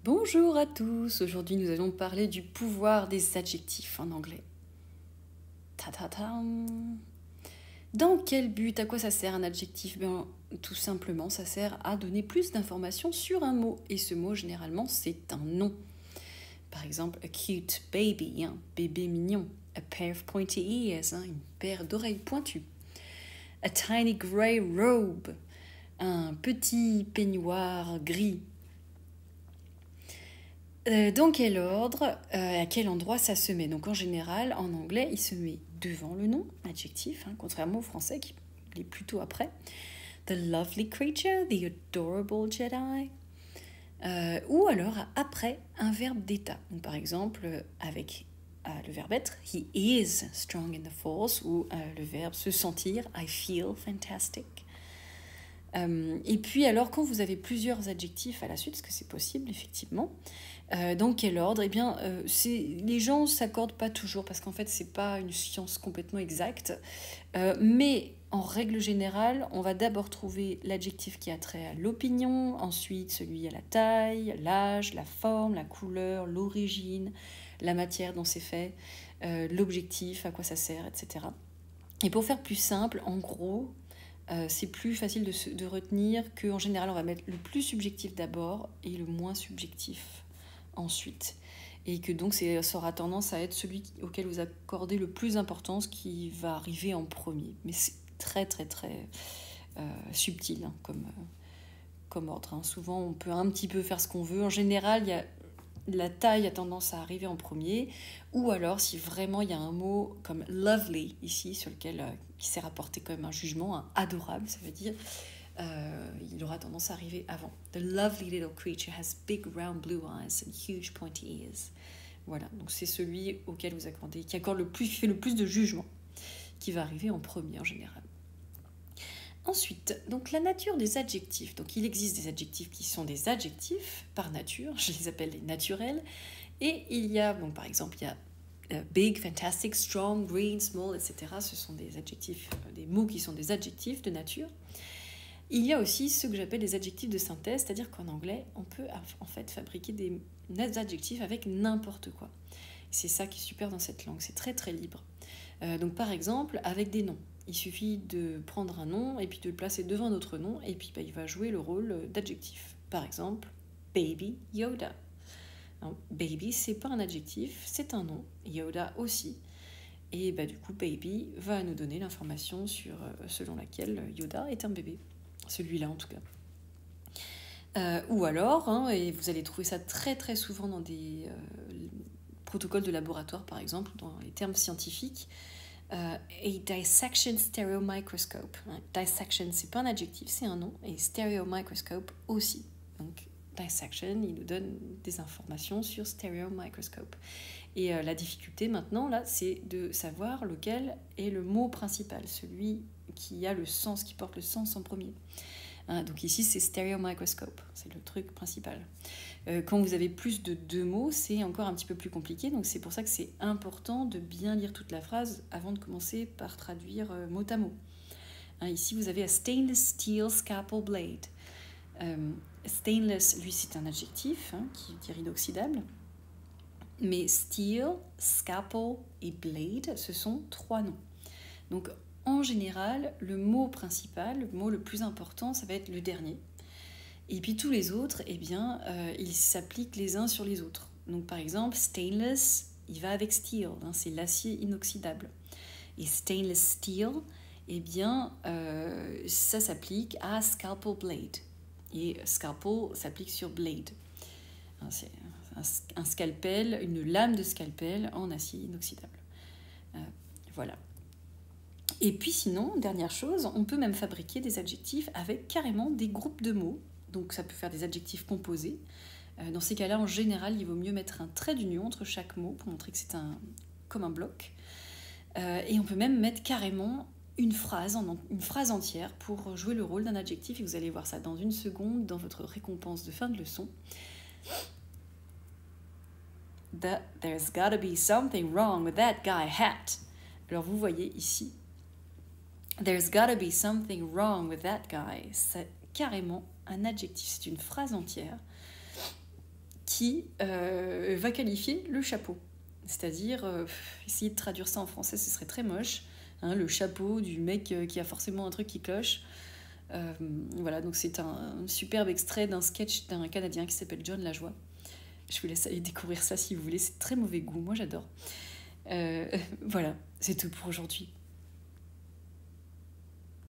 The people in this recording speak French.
Bonjour à tous, aujourd'hui nous allons parler du pouvoir des adjectifs en anglais. Ta-ta-tam. Dans quel but, à quoi ça sert un adjectif? Tout simplement, ça sert à donner plus d'informations sur un mot, et ce mot généralement c'est un nom. Par exemple, a cute baby, bébé mignon. A pair of pointy ears, une paire d'oreilles pointues. A tiny grey robe, un petit peignoir gris. Dans quel ordre, à quel endroit ça se met? Donc en général, en anglais, il se met devant le nom, adjectif, contrairement au français qui est plutôt après. The lovely creature, the adorable Jedi. Ou alors après un verbe d'état. Donc par exemple, avec le verbe être, he is strong in the force, ou le verbe se sentir, I feel fantastic. Et puis alors quand vous avez plusieurs adjectifs à la suite, parce que c'est possible effectivement, dans quel ordre? Les gens ne s'accordent pas toujours parce qu'en fait c'est pas une science complètement exacte, mais en règle générale on va d'abord trouver l'adjectif qui a trait à l'opinion, ensuite celui à la taille, l'âge, la forme, la couleur, l'origine, la matière dont c'est fait, l'objectif, à quoi ça sert, etc. Et pour faire plus simple, en gros, c'est plus facile de retenir qu'en général, on va mettre le plus subjectif d'abord et le moins subjectif ensuite. Et que donc, ça aura tendance à être celui auquel vous accordez le plus d'importance qui va arriver en premier. Mais c'est très, très, très subtil comme ordre. Souvent, on peut un petit peu faire ce qu'on veut. En général, la taille a tendance à arriver en premier, ou alors si vraiment il y a un mot comme lovely ici sur lequel qui s'est rapporté comme un jugement, un adorable, ça veut dire il aura tendance à arriver avant. The lovely little creature has big round blue eyes and huge pointy ears. Voilà, donc c'est celui auquel vous accordez, qui fait le plus de jugement, qui va arriver en premier en général. Ensuite, donc la nature des adjectifs. Donc il existe des adjectifs qui sont des adjectifs par nature, je les appelle les naturels, et il y a, donc par exemple, il y a big, fantastic, strong, green, small, etc. Ce sont des adjectifs, des mots qui sont des adjectifs de nature. Il y a aussi ce que j'appelle des adjectifs de synthèse, c'est-à-dire qu'en anglais, on peut en fait fabriquer des adjectifs avec n'importe quoi. C'est ça qui est super dans cette langue, c'est très très libre. Donc par exemple, avec des noms. Il suffit de prendre un nom et puis de le placer devant un autre nom et puis il va jouer le rôle d'adjectif. Par exemple, Baby Yoda. Alors, baby, c'est pas un adjectif, c'est un nom. Yoda aussi. Et du coup, Baby va nous donner l'information selon laquelle Yoda est un bébé. Celui-là en tout cas. Ou alors, et vous allez trouver ça très très souvent dans des protocoles de laboratoire par exemple, dans les termes scientifiques, a dissection stereo microscope. Dissection, c'est pas un adjectif, c'est un nom, et stereo microscope aussi. Donc dissection, il nous donne des informations sur stereo microscope. Et la difficulté maintenant, là, c'est de savoir lequel est le mot principal, celui qui a le sens, qui porte le sens en premier. Donc ici, c'est stereo microscope, c'est le truc principal. Quand vous avez plus de 2 mots, c'est encore un petit peu plus compliqué, donc c'est pour ça que c'est important de bien lire toute la phrase avant de commencer par traduire mot à mot. Ici, vous avez a stainless steel scalpel blade. Stainless, lui, c'est un adjectif qui veut dire inoxydable. Mais steel, scalpel et blade, ce sont 3 noms. Donc, en général, le mot principal, le mot le plus important, ça va être le dernier. Et puis tous les autres, ils s'appliquent les uns sur les autres. Donc par exemple, stainless, il va avec steel, c'est l'acier inoxydable. Et stainless steel, ça s'applique à scalpel blade. Et scalpel s'applique sur blade. C'est un scalpel, une lame de scalpel en acier inoxydable. Voilà. Et puis sinon, dernière chose, on peut même fabriquer des adjectifs avec carrément des groupes de mots. Donc ça peut faire des adjectifs composés. Dans ces cas-là, en général, il vaut mieux mettre un trait d'union entre chaque mot pour montrer que c'est comme un bloc. Et on peut même mettre carrément une phrase entière pour jouer le rôle d'un adjectif. Et vous allez voir ça dans une seconde dans votre récompense de fin de leçon. There's gotta be something wrong with that guy hat. Alors vous voyez ici, there's gotta be something wrong with that guy. C'est carrément un adjectif, c'est une phrase entière qui va qualifier le chapeau. C'est-à-dire, essayer de traduire ça en français, ce serait très moche. Hein, le chapeau du mec qui a forcément un truc qui cloche. Voilà, donc c'est un superbe extrait d'un sketch d'un Canadien qui s'appelle John Lajoie. Je vous laisse aller découvrir ça si vous voulez, c'est très mauvais goût, moi j'adore. Voilà, c'est tout pour aujourd'hui.